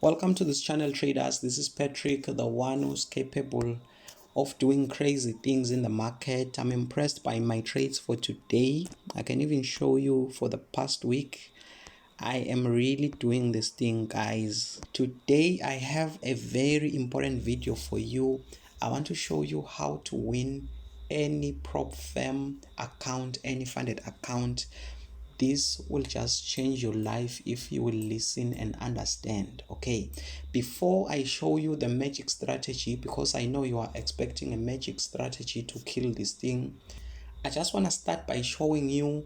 Welcome to this channel, traders. This is Patrick, the one who's capable of doing crazy things in the market. I'm impressed by my trades for today. I can even show you for the past week. I am really doing this thing, guys. Today I have a very important video for you. I want to show you how to win any prop firm account, any funded account. This will just change your life if you will listen and understand. Okay, before I show you the magic strategy, because I know you are expecting a magic strategy to kill this thing, I just want to start by showing you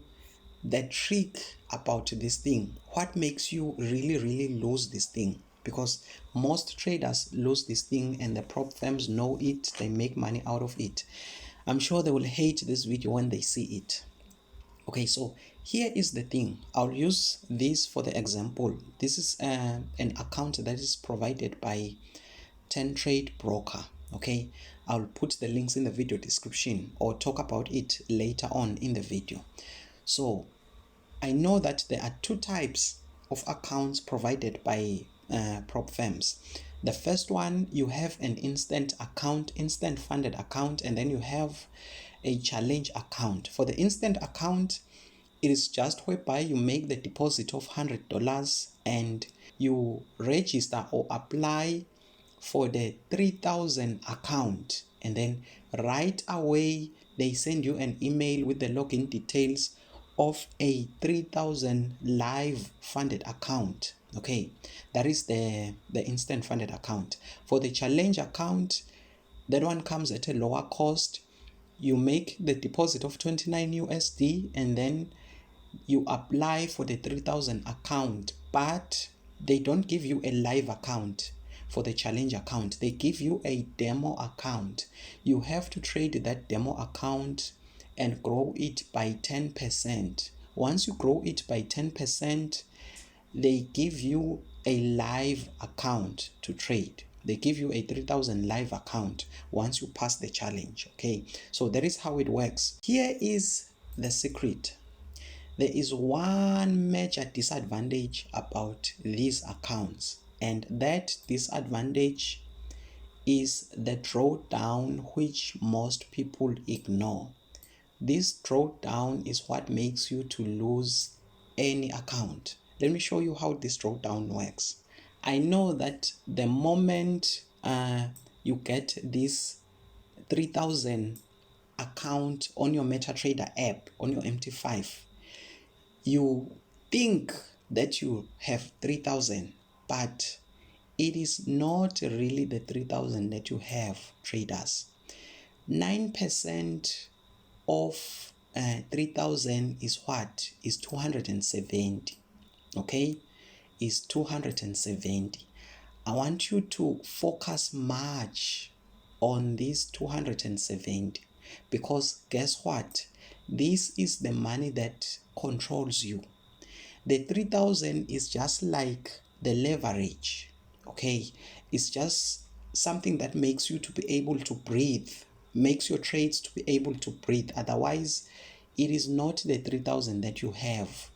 the trick about this thing. What makes you really lose this thing? Because most traders lose this thing and the prop firms know it. They make money out of it. I'm sure they will hate this video when they see it. Okay, so here is the thing. I'll use this for the example. This is an account that is provided by 10 Trade Broker. Okay, I'll put the links in the video description or talk about it later on in the video. So I know that there are two types of accounts provided by prop firms. The first one, you have an instant account, instant funded account, and then you have a challenge account. For the instant account, it is just whereby you make the deposit of $100 and you register or apply for the 3,000 account, and then right away they send you an email with the login details of a 3,000 live funded account. Okay, that is the instant funded account. For the challenge account, that one comes at a lower cost. You make the deposit of 29 USD and then you apply for the 3,000 account, but they don't give you a live account. For the challenge account, they give you a demo account. You have to trade that demo account and grow it by 10%. Once you grow it by 10%, they give you a live account to trade. They give you a 3,000 live account once you pass the challenge. Okay, so that is how it works. Here is the secret. There is one major disadvantage about these accounts, and that disadvantage is the drawdown, which most people ignore. This drawdown is what makes you to lose any account. Let me show you how this drawdown works. I know that the moment you get this 3,000 account on your MetaTrader app, on your MT5, you think that you have 3,000, but it is not really the 3,000 that you have, traders. 9% of 3,000 is what? Is 270. Okay, is 270. I want you to focus much on this 270, because guess what? This is the money that controls you. The 3,000 is just like the leverage. Okay, it's just something that makes you to be able to breathe, makes your trades to be able to breathe. Otherwise, it is not the 3,000 that you have.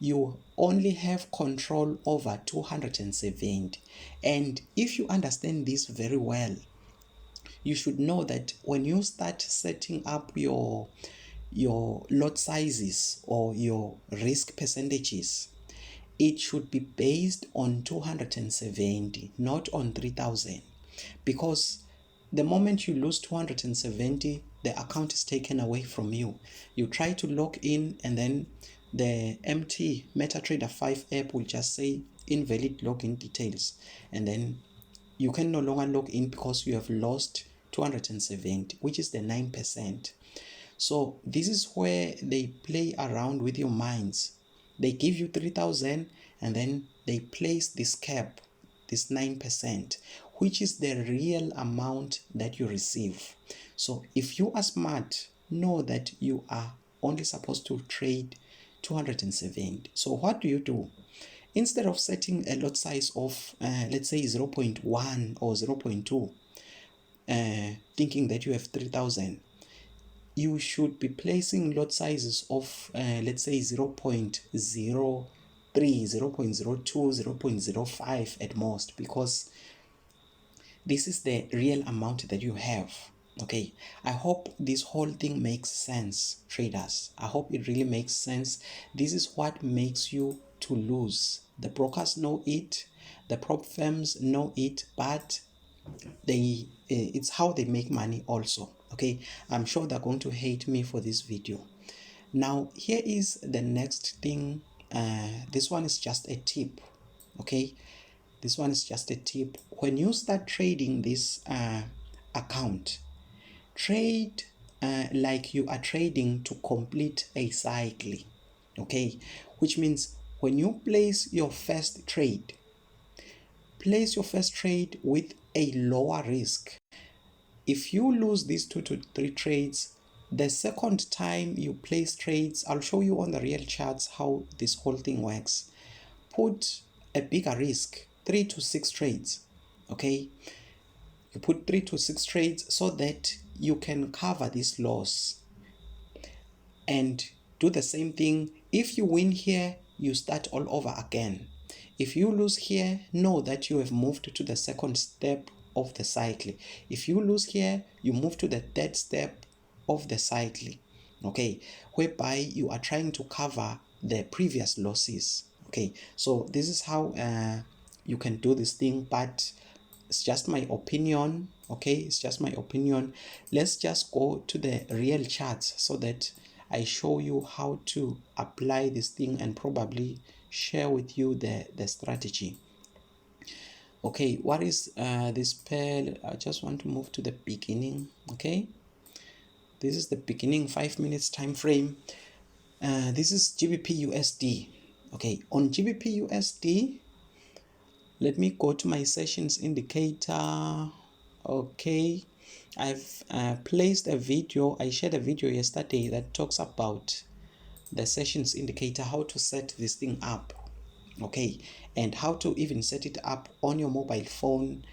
You only have control over 270. And if you understand this very well, you should know that when you start setting up your lot sizes or your risk percentages, it should be based on 270, not on 3,000. Because the moment you lose 270, the account is taken away from you. You try to log in and then the MT MetaTrader 5 app will just say invalid login details, and then you can no longer log in because you have lost 270, which is the 9%. So this is where they play around with your minds. They give you 3,000 and then they place this cap, this 9%, which is the real amount that you receive. So if you are smart, know that you are only supposed to trade 270. So what do? Instead of setting a lot size of let's say 0.1 or 0.2, thinking that you have 3,000, you should be placing lot sizes of let's say 0.03 0.03, 0.02, 0.05 at most, because this is the real amount that you have. Okay, I hope this whole thing makes sense, traders. I hope it really makes sense. This is what makes you to lose. The brokers know it, the prop firms know it, but it's how they make money also. Okay, I'm sure they're going to hate me for this video. Now here is the next thing. This one is just a tip. Okay, this one is just a tip. When you start trading this account, trade like you are trading to complete a cycle. Okay, which means when you place your first trade, place your first trade with a lower risk. If you lose these 2 to 3 trades, the second time you place trades, I'll show you on the real charts how this whole thing works. Put a bigger risk, 3 to 6 trades. Okay, you put 3 to 6 trades so that you can cover this loss. And do the same thing. If you win here, you start all over again. If you lose here, know that you have moved to the second step of the cycle. If you lose here, you move to the third step of the cycle. Okay, whereby you are trying to cover the previous losses. Okay, so this is how you can do this thing, but it's just my opinion. Okay, it's just my opinion. Let's just go to the real charts so that I show you how to apply this thing and probably share with you the strategy. Okay, what is this pair? I just want to move to the beginning. Okay, this is the beginning 5 minutes time frame. This is GBP USD. Okay, on GBP USD, let me go to my sessions indicator. Okay, I've placed a video. I shared a video yesterday that talks about the sessions indicator, how to set this thing up. Okay, and how to even set it up on your mobile phone.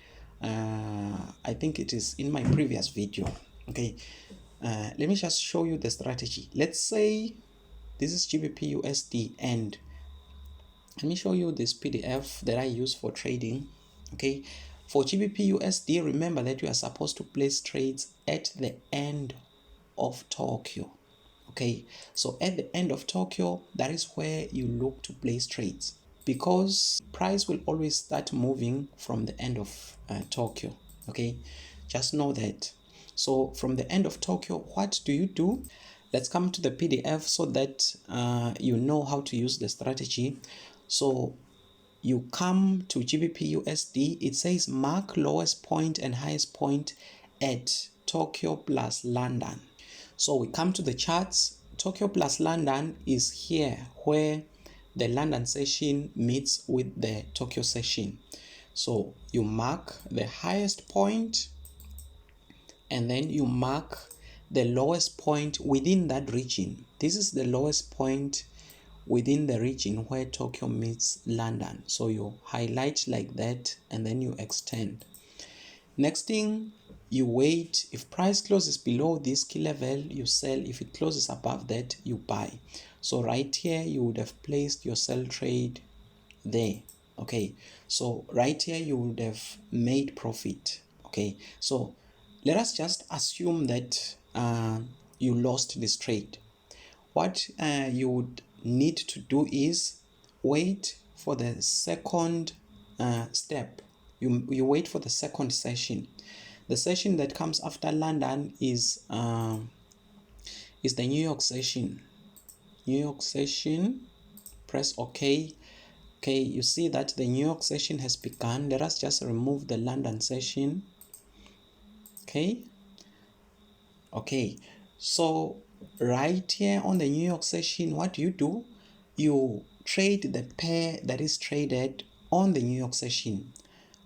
I think it is in my previous video. Okay, let me just show you the strategy. Let's say this is GBP USD, and let me show you this PDF that I use for trading. Okay, for GBP USD, remember that you are supposed to place trades at the end of Tokyo. Okay, so at the end of Tokyo, that is where you look to place trades, because price will always start moving from the end of Tokyo. Okay, just know that. So from the end of Tokyo, what do? Let's come to the PDF so that you know how to use the strategy. So you come to GBP USD, it says mark lowest point and highest point at Tokyo plus London. So we come to the charts. Tokyo plus London is here where the London session meets with the Tokyo session. So you mark the highest point and then you mark the lowest point within that region. This is the lowest point within the region where Tokyo meets London. So you highlight like that and then you extend. Next thing, you wait. If price closes below this key level, you sell. If it closes above that, you buy. So right here, you would have placed your sell trade there. Okay, so right here, you would have made profit. Okay, so let us just assume that you lost this trade. What you would need to do is wait for the second step. You wait for the second session. The session that comes after London is the New York session. New York session. Press OK. Okay, you see that the New York session has begun. Let us just remove the London session. Okay. Okay. So right here on the New York session, what do? You trade the pair that is traded on the New York session.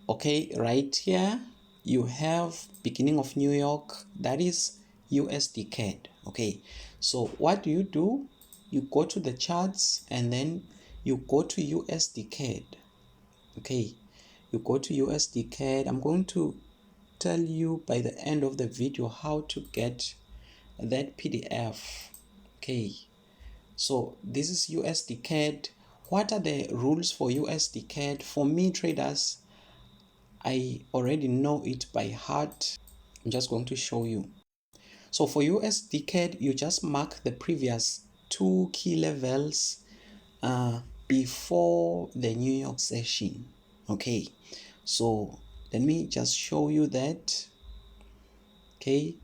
Okay, right here you have beginning of New York, that is USD CAD. Okay, so what do? You go to the charts and then you go to USD CAD. Okay, you go to USD CAD. I'm going to tell you by the end of the video how to get that PDF. Okay, so this is USD CAD. What are the rules for USD CAD? For me, traders, I already know it by heart. I'm just going to show you. So for USD CAD, you just mark the previous two key levels before the New York session. Okay, so let me just show you that. Okay,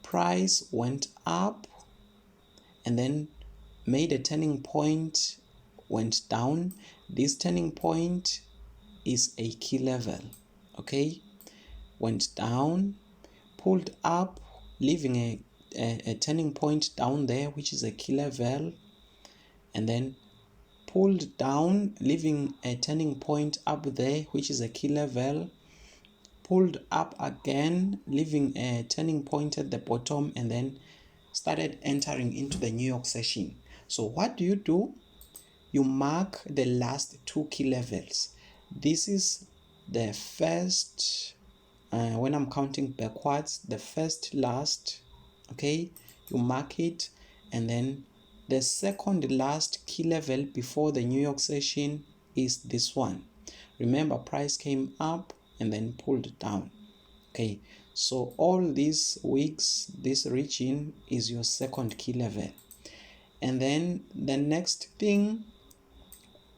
price went up and then made a turning point, went down. This turning point is a key level. Okay, went down, pulled up, leaving a turning point down there, which is a key level, and then pulled down, leaving a turning point up there, which is a key level, pulled up again, leaving a turning point at the bottom, and then started entering into the New York session. So what do? You mark the last two key levels. This is the first, when I'm counting backwards, the first last, okay, you mark it, and then the second last key level before the New York session is this one. Remember, price came up and then pulled down. Okay, so all these weeks, this region is your second key level. And then the next thing,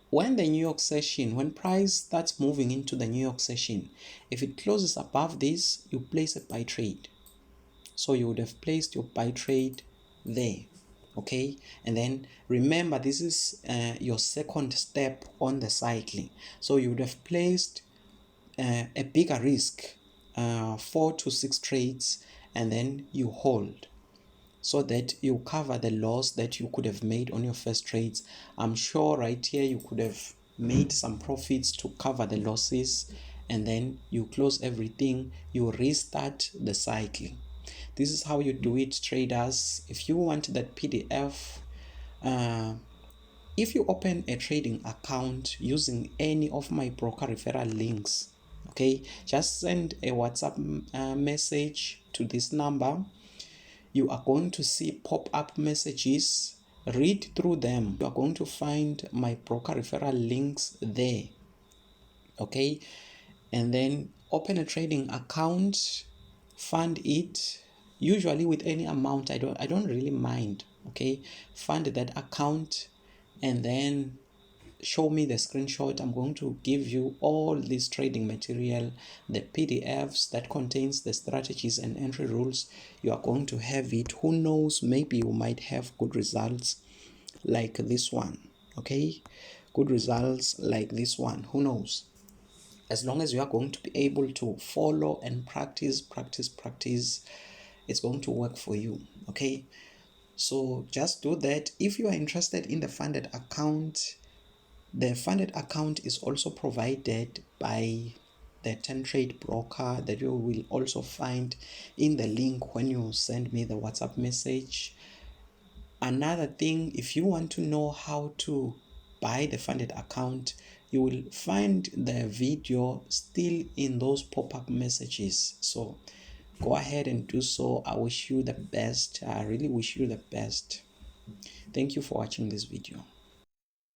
when the New York session, when price starts moving into the New York session, if it closes above this, you place a buy trade. So you would have placed your buy trade there. Okay, and then remember, this is your second step on the cycling. So you would have placed a bigger risk, 4 to 6 trades, and then you hold, so that you cover the loss that you could have made on your first trades. I'm sure right here you could have made some profits to cover the losses, and then you close everything, you restart the cycle. This is how you do it, traders. If you want that PDF, if you open a trading account using any of my broker referral links, okay, just send a WhatsApp message to this number. You are going to see pop-up messages. Read through them. You are going to find my broker referral links there. Okay, and then open a trading account, fund it, usually with any amount. I don't really mind. Okay, fund that account, and then show me the screenshot. I'm going to give you all this trading material, the PDFs that contains the strategies and entry rules. You are going to have it. Who knows, maybe you might have good results like this one. Okay, good results like this one. Who knows? As long as you are going to be able to follow and practice, it's going to work for you. Okay, so just do that. If you are interested in the funded account, the funded account is also provided by the 10 trade broker that you will also find in the link when you send me the WhatsApp message. Another thing, if you want to know how to buy the funded account, you will find the video still in those pop-up messages. So go ahead and do so. I wish you the best. I really wish you the best. Thank you for watching this video.